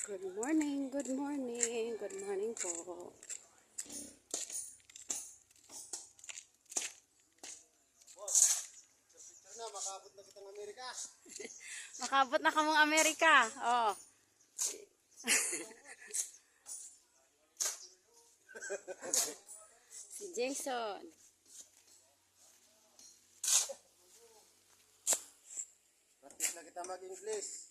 Good morning, good morning, good morning po. Makabot na kitang Amerika. Makabot na kamong Amerika. Oh. Si Jason. Practice na kita mag-English.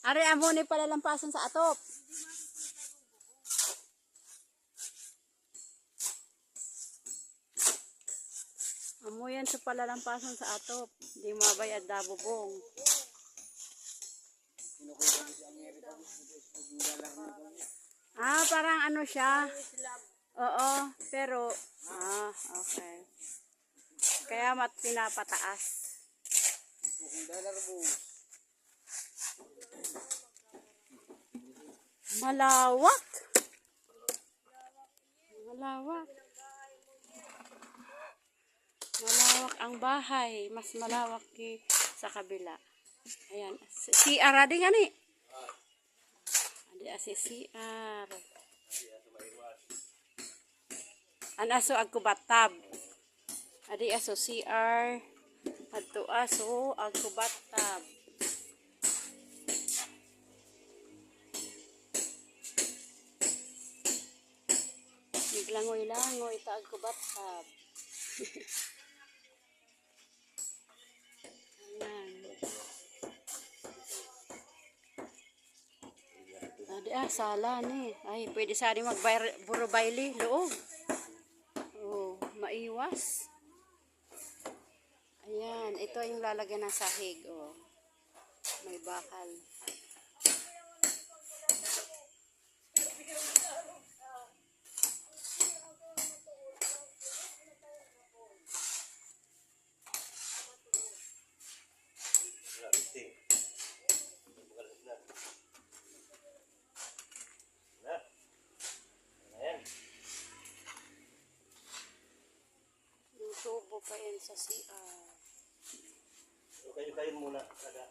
Ari amo ni palalampasan sa atop. Amo yan sa palalampasan sa atop. Di mabayad na bubong. Kinukuha ko si Amerika. Ah, parang ano siya. Oo, pero okay. Kaya pinapataas. $2 mo. Malawak. Malawak. Malawak ang bahay. Mas malawak sa kabila. Ayan. CR adi nga ni. Adi asi CR. Anaso agkubatab. Adi aso CR. Adto aso agkubatab. Naglangoy-langoy ta agkubatab. Sala ni. Ay, pwede sa rin magburo baili, loob. Oh, maiwas. Ayan, ito yung lalagyan ng sahig, oh. May bakal. Tubo pa yan sa CR. So, kayo muna. Kada.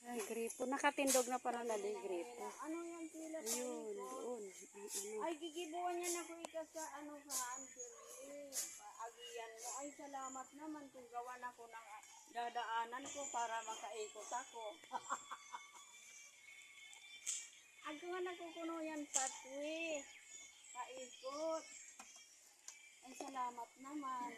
Ay, gripo. Nakatindog na parang nadi gripo. Ano yan sila? Ayun, doon. Ay, gigibuan niya na ko ika sa ano sa answer. Agiyan mo. Ay, salamat naman kung gawan ako ng dadaanan ko para makaikot ako. Agawan ako kuno yan patwi. Paikot. Ay, salamat naman.